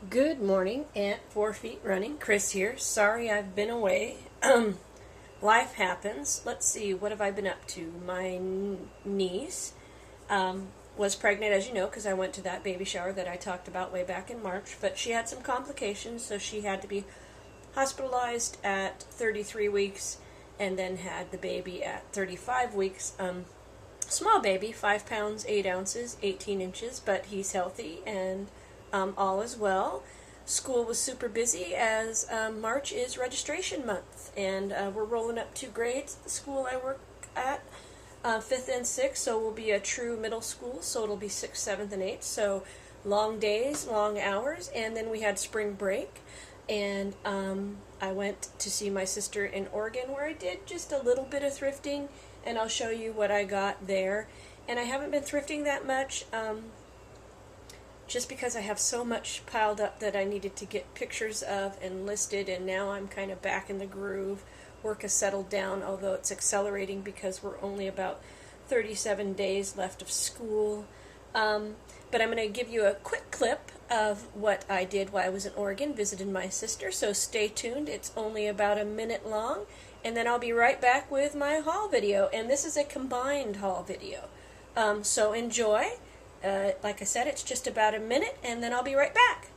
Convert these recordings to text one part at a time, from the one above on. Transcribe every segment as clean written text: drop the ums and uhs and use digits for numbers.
Good morning, Aunt 4 Feet Running. Chris here. Sorry I've been away. Life happens. Let's see, what have I been up to? My niece was pregnant, as you know, because I went to that baby shower that I talked about way back in March, but she had some complications, so she had to be hospitalized at 33 weeks and then had the baby at 35 weeks. Small baby, 5 pounds, 8 ounces, 18 inches, but he's healthy and all is well. School was super busy as March is registration month, and we're rolling up 2 grades at the school I work at, 5th and 6th, so we'll be a true middle school, so it'll be 6th, 7th, and 8th, so long days, long hours, and then we had spring break, and I went to see my sister in Oregon where I did just a little bit of thrifting, and I'll show you what I got there. And I haven't been thrifting that much, just because I have so much piled up that I needed to get pictures of and listed, and now I'm kind of back in the groove. Work has settled down, although it's accelerating because we're only about 37 days left of school. But I'm going to give you a quick clip of what I did while I was in Oregon, visited my sister, so stay tuned. It's only about a minute long, and then I'll be right back with my haul video, and this is a combined haul video. So enjoy. Like I said, it's just about a minute, and then I'll be right back.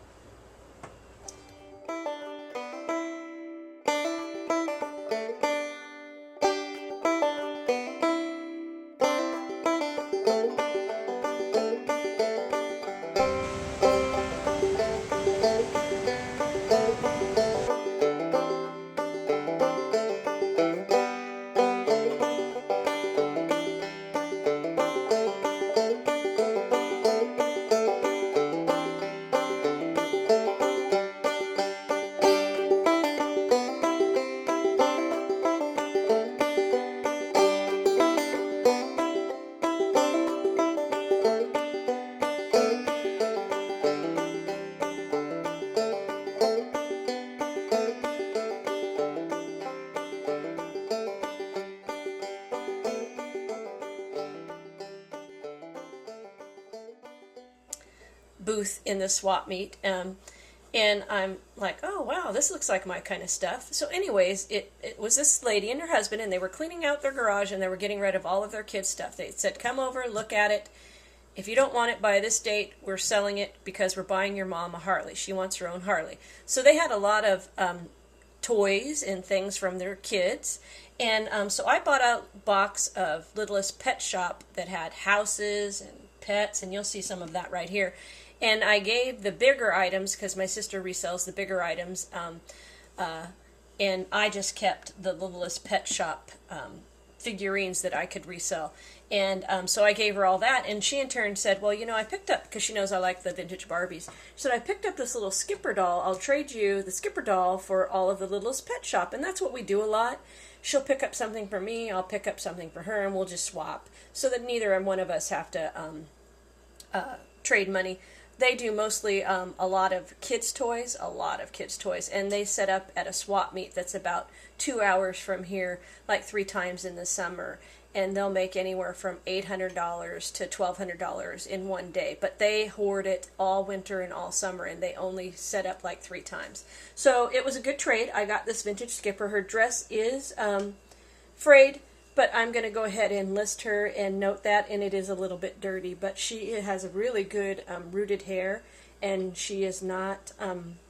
Booth in the swap meet, and I'm like, oh wow, this looks like my kind of stuff. So anyways, it was this lady and her husband, and they were cleaning out their garage, and they were getting rid of all of their kids' stuff. They said, come over, look at it. If you don't want it by this date, we're selling it because we're buying your mom a Harley. She wants her own Harley. So they had a lot of toys and things from their kids. And so I bought a box of Littlest Pet Shop that had houses and pets, and you'll see some of that right here. And I gave the bigger items, because my sister resells the bigger items, and I just kept the Littlest Pet Shop figurines that I could resell. And so I gave her all that, and she in turn said, well, you know, I picked up, because she knows I like the vintage Barbies, she said, I picked up this little Skipper doll. I'll trade you the Skipper doll for all of the Littlest Pet Shop. And that's what we do a lot. She'll pick up something for me, I'll pick up something for her, and we'll just swap, so that neither one of us have to trade money. They do mostly a lot of kids' toys, and they set up at a swap meet that's about 2 hours from here, like 3 times in the summer, and they'll make anywhere from $800 to $1,200 in one day, but they hoard it all winter and all summer, and they only set up like 3 times. So it was a good trade. I got this vintage Skipper. Her dress is frayed, but I'm going to go ahead and list her and note that, and it is a little bit dirty, but she has a really good rooted hair, and she is not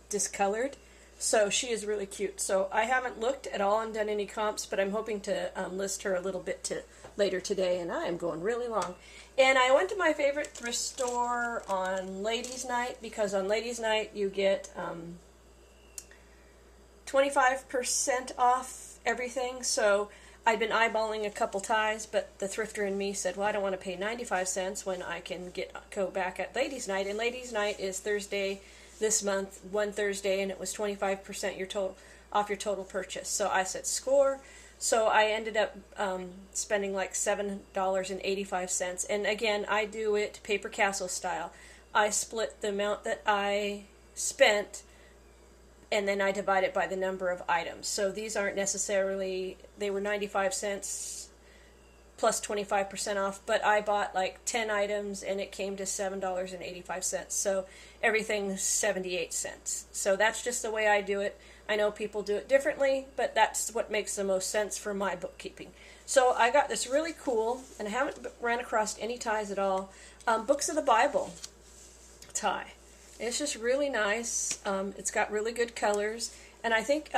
discolored, so she is really cute. So I haven't looked at all and done any comps, but I'm hoping to list her a little bit later today, and I am going really long. And I went to my favorite thrift store on Ladies' Night, because on Ladies' Night you get 25% off everything, so I'd been eyeballing a couple ties, but the thrifter in me said, well, I don't want to pay 95 cents when I can go back at Ladies' Night. And Ladies' Night is Thursday this month, one Thursday, and it was 25% off your total purchase. So I said, score. So I ended up spending like $7.85. And again, I do it paper castle style. I split the amount that I spent, and then I divide it by the number of items. So these aren't necessarily, they were 95 cents plus 25% off, but I bought like 10 items and it came to $7.85. So everything's 78 cents. So that's just the way I do it. I know people do it differently, but that's what makes the most sense for my bookkeeping. So I got this really cool, and I haven't ran across any ties at all, Books of the Bible tie. It's just really nice. It's got really good colors, and I think,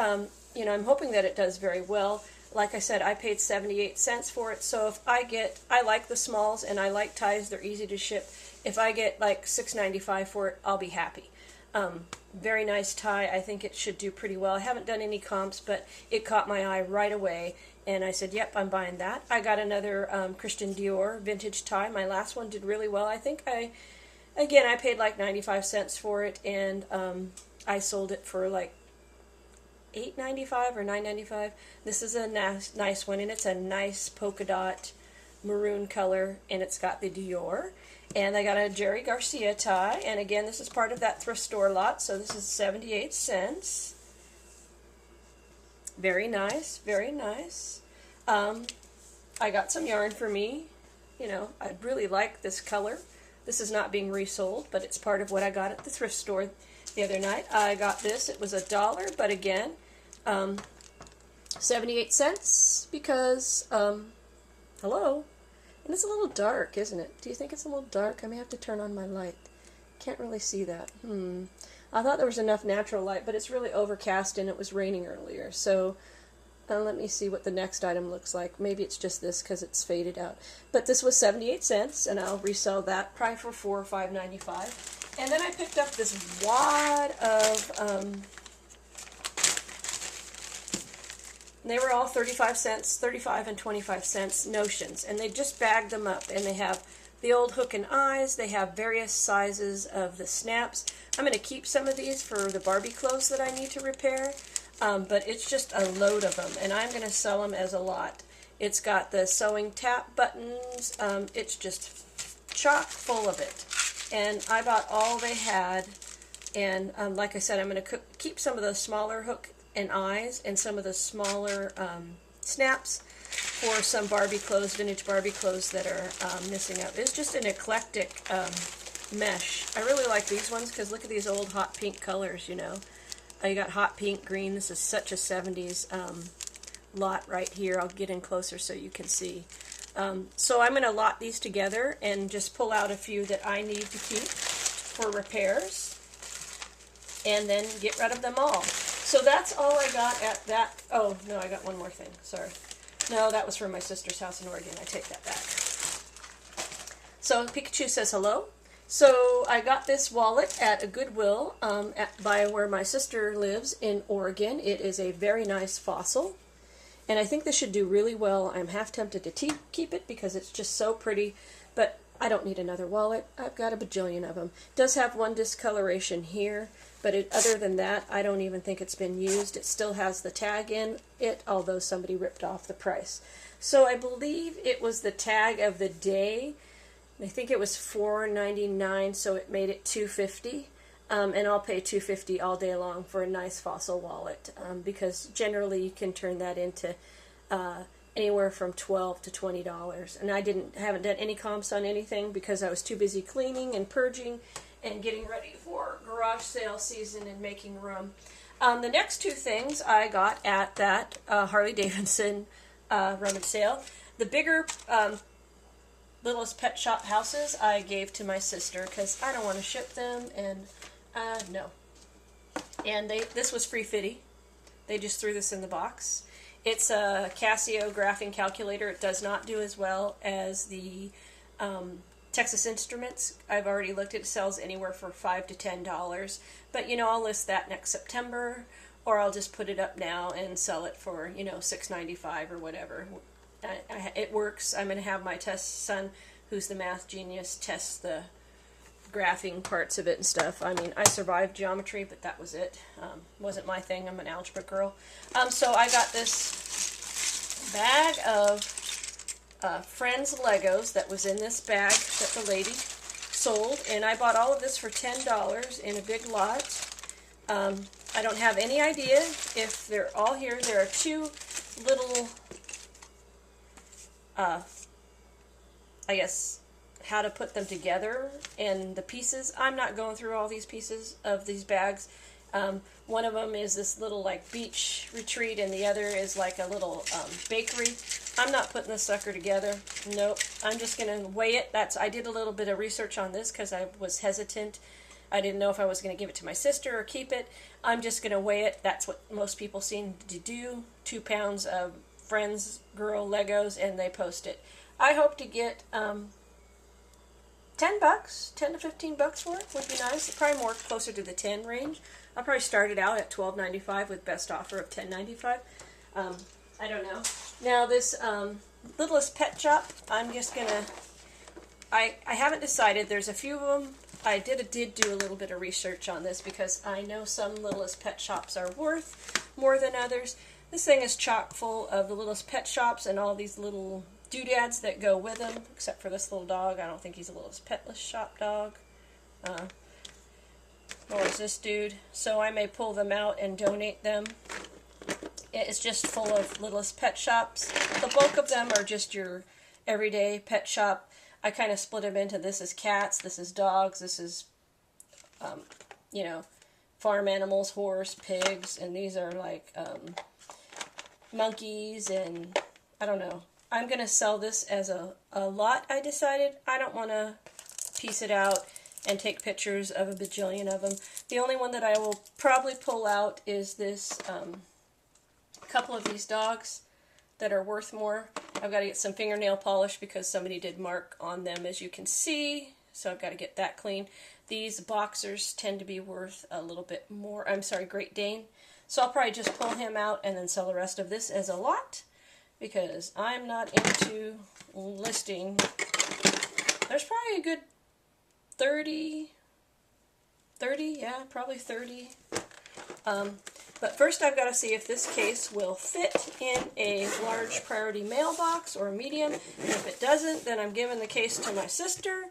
you know, I'm hoping that it does very well. Like I said, I paid 78 cents for it, so if I like the smalls, and I like ties, they're easy to ship. If I get like $6.95 for it, I'll be happy. Very nice tie. I think it should do pretty well. I haven't done any comps, but it caught my eye right away, and I said, yep, I'm buying that. I got another Christian Dior vintage tie. My last one did really well. I think I paid like 95 cents for it, and I sold it for like $8.95 or $9.95. This is a nice one, and it's a nice polka dot maroon color, and it's got the Dior. And I got a Jerry Garcia tie, and again, this is part of that thrift store lot, so this is 78 cents. Very nice, very nice. I got some yarn for me. You know, I really like this color. This is not being resold, but it's part of what I got at the thrift store the other night. I got this. It was $1, but again, 78 cents because, hello. And it's a little dark, isn't it? Do you think it's a little dark? I may have to turn on my light. Can't really see that. I thought there was enough natural light, but it's really overcast and it was raining earlier. So let me see what the next item looks like. Maybe it's just this because it's faded out. But this was 78 cents, and I'll resell that probably for $4 or $5.95. And then I picked up this wad of... they were all 35 cents, 35 and 25 cents notions, and they just bagged them up, and they have the old hook and eyes, they have various sizes of the snaps. I'm going to keep some of these for the Barbie clothes that I need to repair, but it's just a load of them, and I'm going to sell them as a lot. It's got the sewing tap buttons, it's just chock full of it, and I bought all they had, and like I said, I'm going to keep some of the smaller hook and eyes and some of the smaller snaps for some Barbie clothes, vintage Barbie clothes that are missing out. It's just an eclectic mesh. I really like these ones because look at these old hot pink colors, you know. You got hot pink, green. This is such a 70s lot right here. I'll get in closer so you can see. So I'm going to lot these together and just pull out a few that I need to keep for repairs and then get rid of them all. So that's all I got at that. Oh, no, I got one more thing. Sorry. No, that was from my sister's house in Oregon. I take that back. So Pikachu says hello. So I got this wallet at a Goodwill by where my sister lives in Oregon. It is a very nice fossil, and I think this should do really well. I'm half tempted to keep it because it's just so pretty, but I don't need another wallet. I've got a bajillion of them. It does have one discoloration here, but other than that, I don't even think it's been used. It still has the tag in it, although somebody ripped off the price. So I believe it was the tag of the day. I think it was $4.99, so it made it $2.50. And I'll pay $2.50 all day long for a nice fossil wallet because generally you can turn that into anywhere from $12 to $20. And I haven't done any comps on anything because I was too busy cleaning and purging and getting ready for garage sale season and making room. The next two things I got at that Harley Davidson rummage sale. The bigger littlest pet shop houses I gave to my sister because I don't want to ship them, and no. And this was free fitty. They just threw this in the box. It's a Casio graphing calculator. It does not do as well as the Texas Instruments. I've already looked at it. Sells anywhere for $5 to $10. But, you know, I'll list that next September, or I'll just put it up now and sell it for, you know, $6.95 or whatever. It works. I'm going to have my test son, who's the math genius, test the graphing parts of it and stuff. I mean, I survived geometry, but that was it. Wasn't my thing. I'm an algebra girl. So I got this bag of Friends Legos that was in this bag that the lady sold, and I bought all of this for $10 in a big lot. I don't have any idea if they're all here. There are two little I guess, how to put them together and the pieces. I'm not going through all these pieces of these bags. One of them is this little like beach retreat, and the other is like a little bakery. I'm not putting this sucker together. Nope. I'm just going to weigh it. I did a little bit of research on this because I was hesitant. I didn't know if I was going to give it to my sister or keep it. I'm just going to weigh it. That's what most people seem to do. 2 pounds of Friends Girl Legos, and they post it. I hope to get $10, $10 to $15 for it would be nice. Probably more closer to the 10 range. I'll probably start it out at $12.95 with best offer of $10.95. I don't know. Now this Littlest Pet Shop, I'm just gonna. I haven't decided. There's a few of them. I did do a little bit of research on this because I know some Littlest Pet Shops are worth more than others. This thing is chock full of the Littlest Pet Shops and all these little doodads that go with them, except for this little dog. I don't think he's a Littlest Petless Shop dog. Or is this dude? So I may pull them out and donate them. It's just full of Littlest Pet Shops. The bulk of them are just your everyday pet shop. I kind of split them into this is cats, this is dogs, this is, you know, farm animals, horse, pigs, and these are like monkeys and I don't know. I'm going to sell this as a lot, I decided. I don't want to piece it out and take pictures of a bajillion of them. The only one that I will probably pull out is this couple of these dogs that are worth more. I've got to get some fingernail polish because somebody did mark on them, as you can see, so I've got to get that clean. These boxers tend to be worth a little bit more. I'm sorry, Great Dane. So I'll probably just pull him out and then sell the rest of this as a lot because I'm not into listing. There's probably a good 30, yeah, probably 30. But first I've got to see if this case will fit in a large priority mailbox or a medium. And if it doesn't, then I'm giving the case to my sister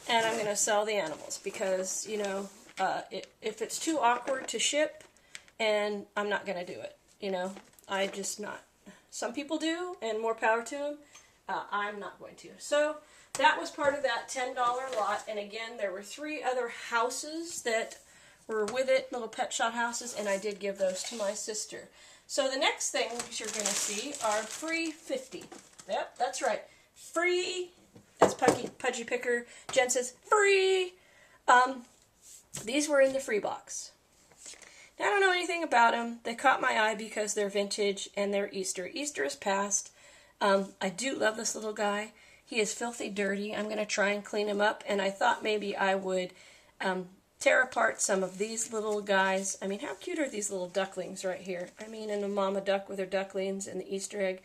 and I'm going to sell the animals because, you know, if it's too awkward to ship, and I'm not going to do it, you know. I just not. Some people do, and more power to them. I'm not going to. So that was part of that $10 lot, and again, there were 3 other houses that were with it, little pet shop houses, and I did give those to my sister. So the next things you're going to see are free 50. Yep, that's right. Free, as Pudgy Picker Jen says, free. These were in the free box. Now, I don't know anything about them. They caught my eye because they're vintage and they're Easter. Easter is past. I do love this little guy. He is filthy dirty. I'm going to try and clean him up, and I thought maybe I would tear apart some of these little guys. I mean, how cute are these little ducklings right here? I mean, and the mama duck with her ducklings and the Easter egg.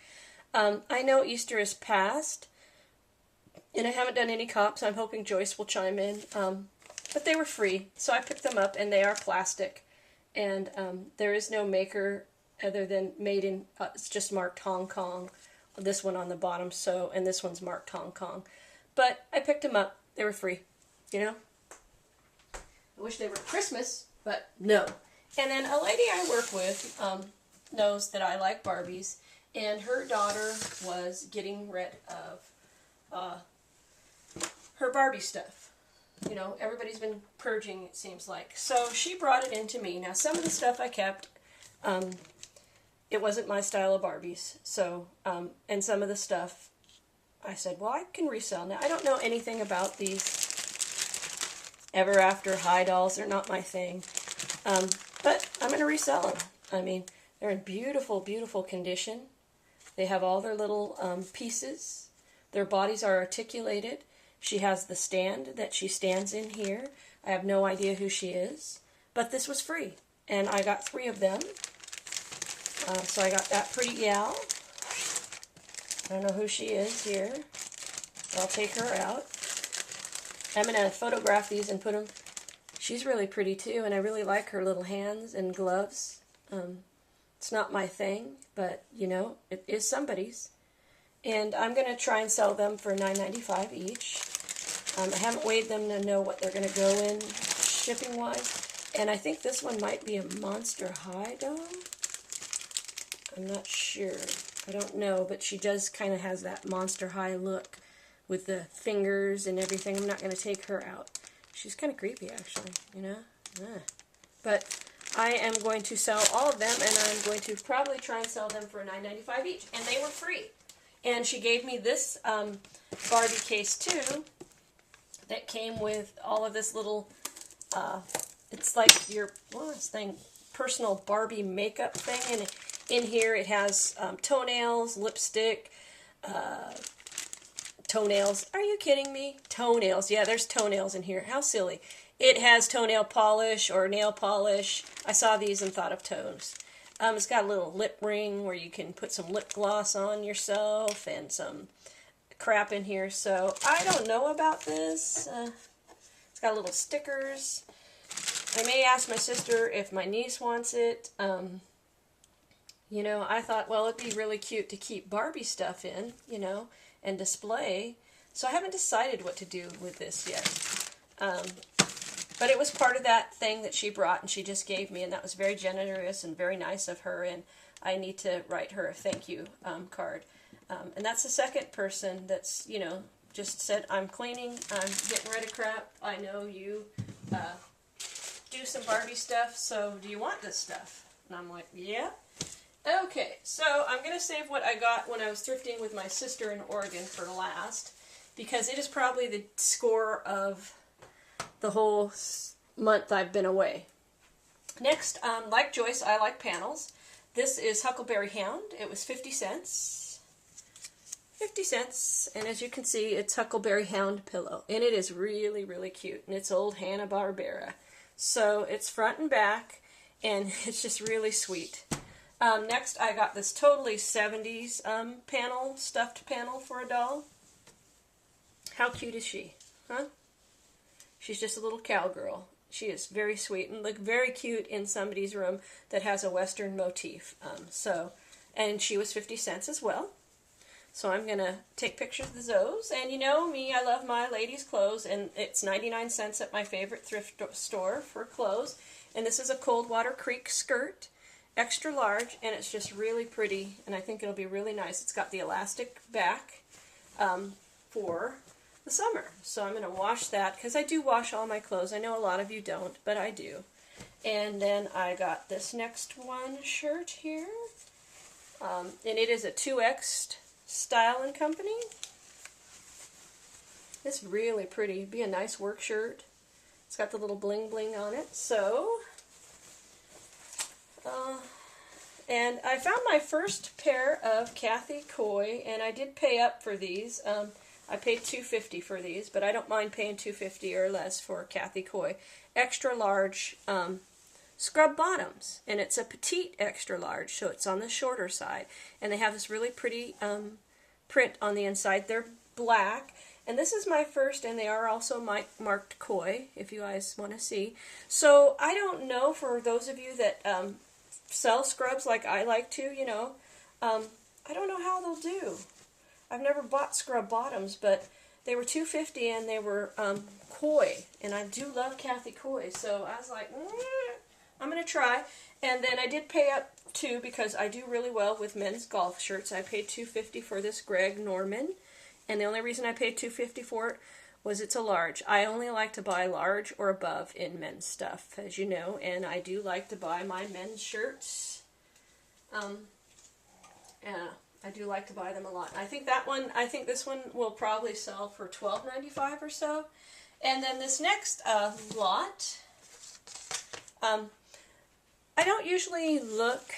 I know Easter is past, and I haven't done any cops. I'm hoping Joyce will chime in. But they were free, so I picked them up, and they are plastic. And there is no maker other than made in, it's just marked Hong Kong. This one on the bottom, so, and this one's marked Hong Kong. But I picked them up. They were free, you know. I wish they were Christmas, but no. And then a lady I work with knows that I like Barbies, and her daughter was getting rid of her Barbie stuff. You know, everybody's been purging, it seems like. So she brought it into me. Now, some of the stuff I kept, it wasn't my style of Barbies. So, and some of the stuff, I said, well, I can resell. Now, I don't know anything about these Ever After high dolls. They're not my thing. But I'm going to resell them. I mean, they're in beautiful, beautiful condition. They have all their little pieces. Their bodies are articulated. She has the stand that she stands in here. I have no idea who she is. But this was free. And I got 3 of them. So I got that pretty gal. I don't know who she is here. I'll take her out. I'm going to photograph these and put them. She's really pretty too, and I really like her little hands and gloves. It's not my thing, but you know, it is somebody's. And I'm going to try and sell them for $9.95 each. I haven't weighed them to know what they're going to go in shipping-wise. And I think this one might be a Monster High doll. I'm not sure. I don't know, but she does kind of has that Monster High look with the fingers and everything. I'm not going to take her out. She's kind of creepy, actually, you know. But I am going to sell all of them, and I'm going to probably try and sell them for $9.95 each. And they were free. And she gave me this Barbie case, too, that came with all of this little, it's like your, what is this thing, personal Barbie makeup thing. And in here it has toenails, lipstick, toenails. Are you kidding me? Toenails. Yeah, there's toenails in here. How silly. It has toenail polish or nail polish. I saw these and thought of toes. It's got a little lip ring where you can put some lip gloss on yourself and some crap in here. So I don't know about this. It's got little stickers. I may ask my sister if my niece wants it. You know, I thought, well, it'd be really cute to keep Barbie stuff in, you know, and display. So I haven't decided what to do with this yet. But it was part of that thing that she brought and she just gave me, and that was very generous and very nice of her, and I need to write her a thank you card. And that's the second person that's, you know, just said, I'm cleaning, I'm getting rid of crap, I know you do some Barbie stuff, so do you want this stuff? And I'm like, yeah. Okay, so I'm going to save what I got when I was thrifting with my sister in Oregon for last, because it is probably the score of the whole month I've been away. Next, like Joyce, I like panels. This is Huckleberry Hound. It was 50 cents. 50 cents. And as you can see, it's Huckleberry Hound pillow. And it is really, really cute. And it's old Hanna-Barbera. So it's front and back. And it's just really sweet. Next, I got this totally 70s panel, stuffed panel for a doll. How cute is she? Huh? She's just a little cowgirl. She is very sweet and look very cute in somebody's room that has a Western motif. And she was 50 cents as well. So I'm going to take pictures of those. And you know me, I love my ladies' clothes, and it's 99 cents at my favorite thrift store for clothes. And this is a Coldwater Creek skirt, extra large, and it's just really pretty, and I think it'll be really nice. It's got the elastic back for the summer. So I'm going to wash that, because I do wash all my clothes. I know a lot of you don't, but I do. And then I got this next one shirt here. And it is a 2X Style and Company. It's really pretty. It'd be a nice work shirt. It's got the little bling bling on it. So, and I found my first pair of Kathy Koi, and I did pay up for these. I paid $2.50 for these, but I don't mind paying $2.50 or less for Kathy Koi. Extra large scrub bottoms, and it's a petite extra large, so it's on the shorter side. And they have this really pretty print on the inside. They're black, and this is my first, and they are also marked Koi, if you guys want to see. So I don't know, for those of you that sell scrubs like I like to, you know, I don't know how they'll do. I've never bought scrub bottoms, but they were $2.50 and they were Koi, and I do love Kathy Koi, so I was like, I'm going to try. And then I did pay up too, because I do really well with men's golf shirts. I paid $2.50 for this Greg Norman, and the only reason I paid $2.50 for it was it's a large. I only like to buy large or above in men's stuff, as you know, and I do like to buy my men's shirts. I do like to buy them a lot. I think this one will probably sell for $12.95 or so. And then this next lot, I don't usually look,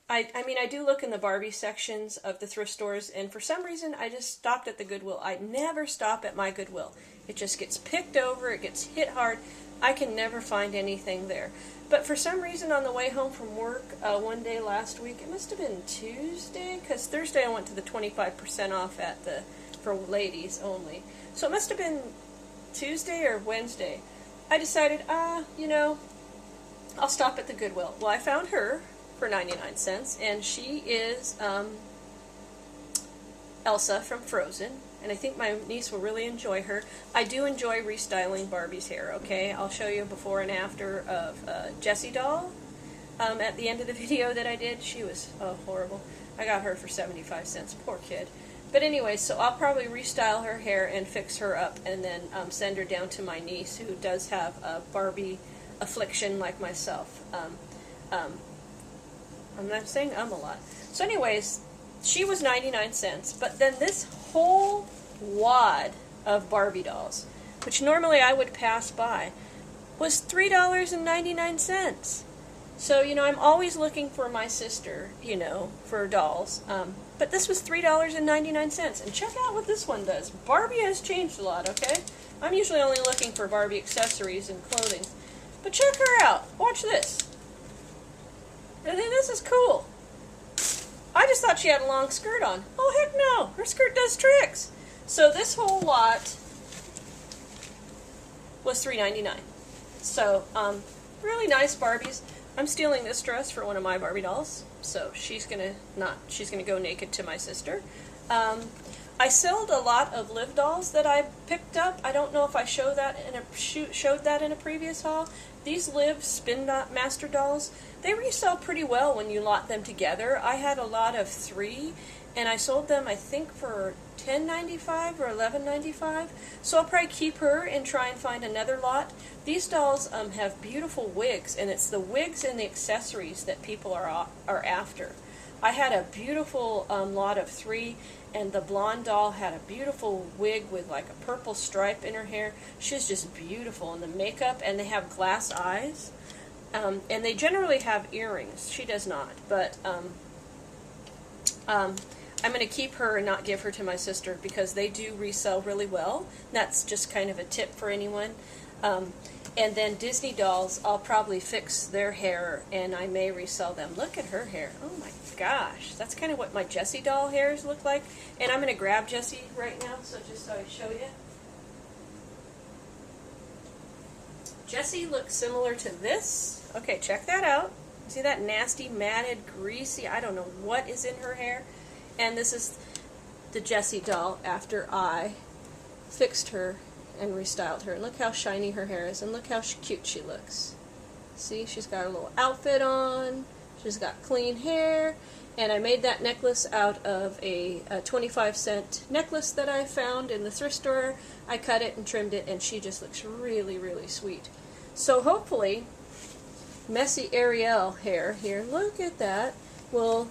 I mean I do look in the Barbie sections of the thrift stores, and for some reason I just stopped at the Goodwill. I never stop at my Goodwill. It just gets picked over, it gets hit hard. I can never find anything there. But for some reason on the way home from work one day last week, it must have been Tuesday, because Thursday I went to the 25% off at the, for ladies only. So it must have been Tuesday or Wednesday. I decided, you know, I'll stop at the Goodwill. Well, I found her for 99 cents, and she is Elsa from Frozen. And I think my niece will really enjoy her. I do enjoy restyling Barbie's hair, okay? I'll show you a before and after of Jessie doll at the end of the video that I did. She was horrible. I got her for 75 cents. Poor kid. But anyway, so I'll probably restyle her hair and fix her up, and then send her down to my niece, who does have a Barbie affliction like myself. I'm not saying a lot. So anyways, she was 99 cents, but then this whole wad of Barbie dolls, which normally I would pass by, was $3.99. So, you know, I'm always looking for my sister, you know, for dolls. But this was $3.99. And check out what this one does. Barbie has changed a lot, okay? I'm usually only looking for Barbie accessories and clothing. But check her out. Watch this. And then this is cool. I just thought she had a long skirt on. Oh, heck no. Her skirt does tricks. So this whole lot was $3.99. So, really nice Barbies. I'm stealing this dress for one of my Barbie dolls, so she's gonna go naked to my sister. I sold a lot of Live dolls that I picked up. I don't know if I showed that in a previous haul. These Live Spinmaster dolls, they resell pretty well when you lot them together. I had a lot of 3, and I sold them, I think, for $10.95 or $11.95. So I'll probably keep her and try and find another lot. These dolls have beautiful wigs, and it's the wigs and the accessories that people are after. I had a beautiful lot of 3, and the blonde doll had a beautiful wig with like a purple stripe in her hair. She's just beautiful, and the makeup, and they have glass eyes, and they generally have earrings. She does not, but I'm going to keep her and not give her to my sister because they do resell really well. That's just kind of a tip for anyone. And then Disney dolls, I'll probably fix their hair and I may resell them. Look at her hair. Oh my gosh. That's kind of what my Jessie doll hairs look like. And I'm going to grab Jessie right now, so just so I show you. Jessie looks similar to this. Okay, check that out. See that nasty, matted, greasy, I don't know what is in her hair. And this is the Jessie doll after I fixed her and restyled her. And look how shiny her hair is, and look how cute she looks. See, she's got a little outfit on, she's got clean hair, and I made that necklace out of a 25-cent necklace that I found in the thrift store. I cut it and trimmed it, and she just looks really, really sweet. So hopefully, messy Ariel hair here, look at that, will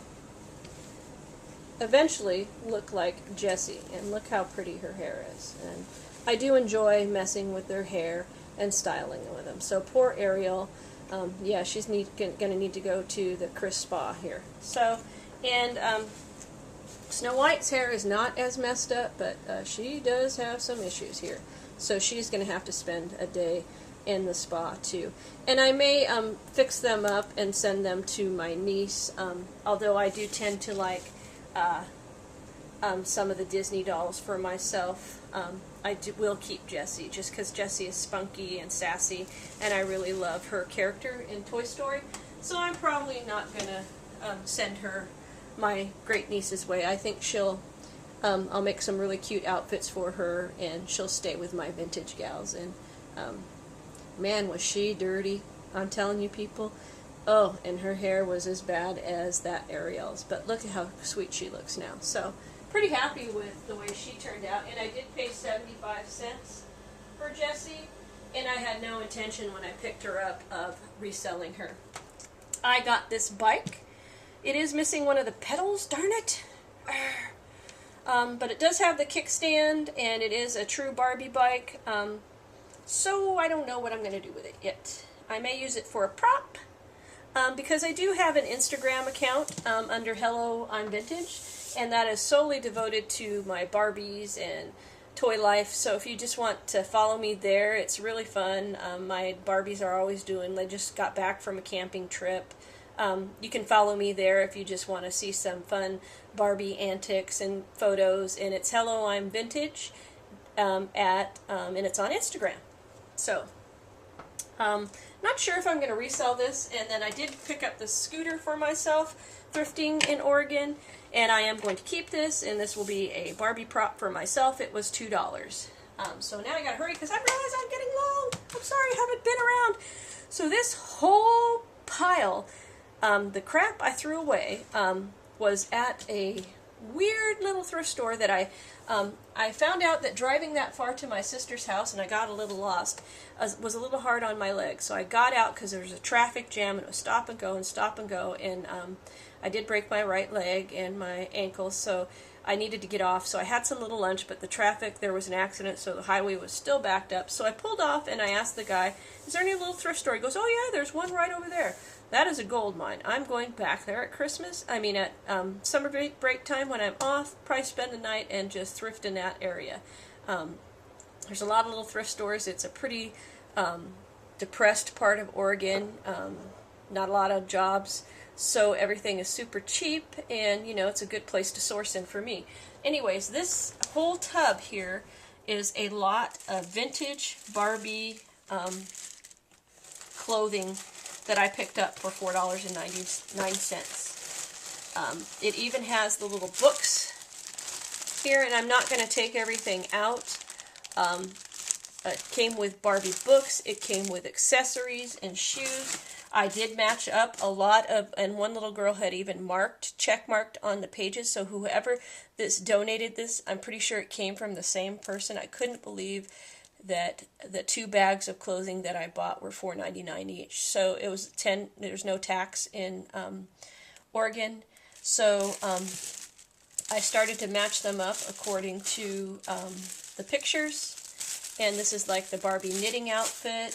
eventually look like Jessie, and look how pretty her hair is. And I do enjoy messing with their hair and styling with them. So poor Ariel, yeah, she's going to need to go to the Chris Spa here. So, and Snow White's hair is not as messed up, but she does have some issues here. So she's going to have to spend a day in the spa too. And I may fix them up and send them to my niece, although I do tend to like some of the Disney dolls for myself. I will keep Jessie, just because Jessie is spunky and sassy, and I really love her character in Toy Story. So I'm probably not going to send her my great niece's way. I think I'll make some really cute outfits for her, and she'll stay with my vintage gals. And man, was she dirty. I'm telling you, people. Oh, and her hair was as bad as that Ariel's. But look at how sweet she looks now. So, pretty happy with the way she turned out. And I did pay 75 cents for Jessie. And I had no intention when I picked her up of reselling her. I got this bike. It is missing one of the pedals, darn it. But it does have the kickstand, and it is a true Barbie bike. So I don't know what I'm going to do with it yet. I may use it for a prop. Because I do have an Instagram account under Hello I'm Vintage, and that is solely devoted to my Barbies and toy life. So if you just want to follow me there, it's really fun. My Barbies are always they just got back from a camping trip. You can follow me there if you just want to see some fun Barbie antics and photos, and it's Hello I'm Vintage, and it's on Instagram. So, not sure if I'm going to resell this, and then I did pick up this scooter for myself, thrifting in Oregon, and I am going to keep this, and this will be a Barbie prop for myself. It was $2. So now I gotta hurry because I realize I'm getting long. I'm sorry, I haven't been around. So this whole pile, the crap I threw away, was at a weird little thrift store that I found out that driving that far to my sister's house, and I got a little lost, was a little hard on my legs. So I got out because there was a traffic jam, and it was stop and go and stop and go, and I did break my right leg and my ankle, so I needed to get off. So I had some little lunch, but the traffic, there was an accident, so the highway was still backed up. So I pulled off, and I asked the guy, is there any little thrift store? He goes, oh yeah, there's one right over there. That is a gold mine. I'm going back there at Christmas. I mean, at summer break time when I'm off, probably spend the night and just thrift in that area. There's a lot of little thrift stores. It's a pretty depressed part of Oregon. Not a lot of jobs, so everything is super cheap, and you know, it's a good place to source in for me. Anyways, this whole tub here is a lot of vintage Barbie clothing that I picked up for $4.99. It even has the little books here, and I'm not going to take everything out. It came with Barbie books, it came with accessories and shoes. I did match up a lot of, and one little girl had even check marked on the pages, so whoever donated this, I'm pretty sure it came from the same person. I couldn't believe that the 2 bags of clothing that I bought were $4.99 each. So it was there's no tax in Oregon. So I started to match them up according to the pictures. And this is like the Barbie knitting outfit.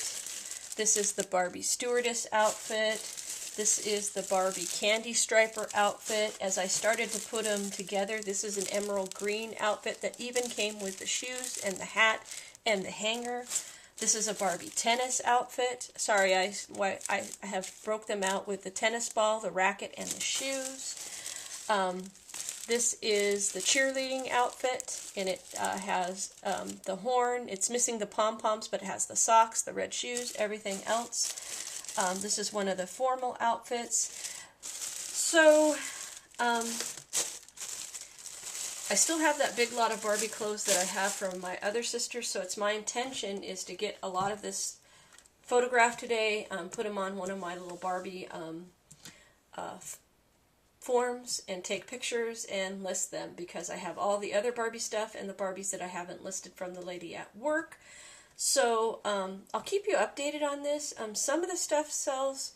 This is the Barbie stewardess outfit. This is the Barbie candy striper outfit. As I started to put them together, this is an emerald green outfit that even came with the shoes and the hat and the hanger. This is a Barbie tennis outfit. Sorry, I have broke them out with the tennis ball, the racket, and the shoes. This is the cheerleading outfit, and it has the horn. It's missing the pom-poms, but it has the socks, the red shoes, everything else. This is one of the formal outfits. So, I still have that big lot of Barbie clothes that I have from my other sisters, so it's my intention is to get a lot of this photographed today, put them on one of my little Barbie forms and take pictures and list them, because I have all the other Barbie stuff and the Barbies that I haven't listed from the lady at work. So I'll keep you updated on this. Some of the stuff sells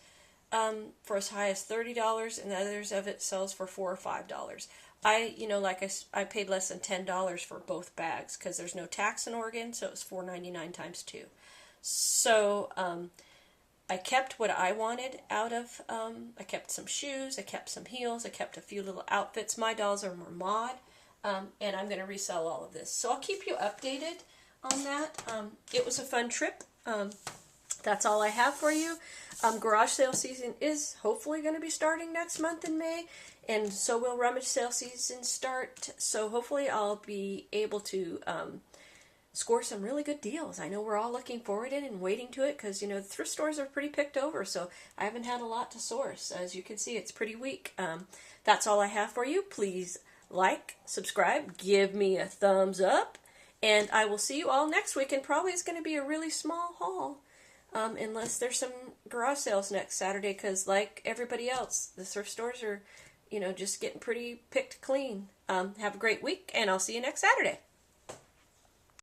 for as high as $30, and others of it sells for $4 or $5. I paid less than $10 for both bags because there's no tax in Oregon, so it was $4.99 times 2. So I kept what I wanted out of, I kept some shoes, I kept some heels, I kept a few little outfits. My dolls are more mod, and I'm going to resell all of this. So I'll keep you updated on that. It was a fun trip. That's all I have for you. Garage sale season is hopefully going to be starting next month in May, and so will rummage sale season start. So hopefully I'll be able to score some really good deals. I know we're all looking forward to it and waiting to it, because, you know, the thrift stores are pretty picked over, so I haven't had a lot to source. As you can see, it's pretty weak. That's all I have for you. Please like, subscribe, give me a thumbs up, and I will see you all next week, and probably it's going to be a really small haul. Unless there's some garage sales next Saturday, because like everybody else, the thrift stores are, you know, just getting pretty picked clean. Have a great week, and I'll see you next Saturday.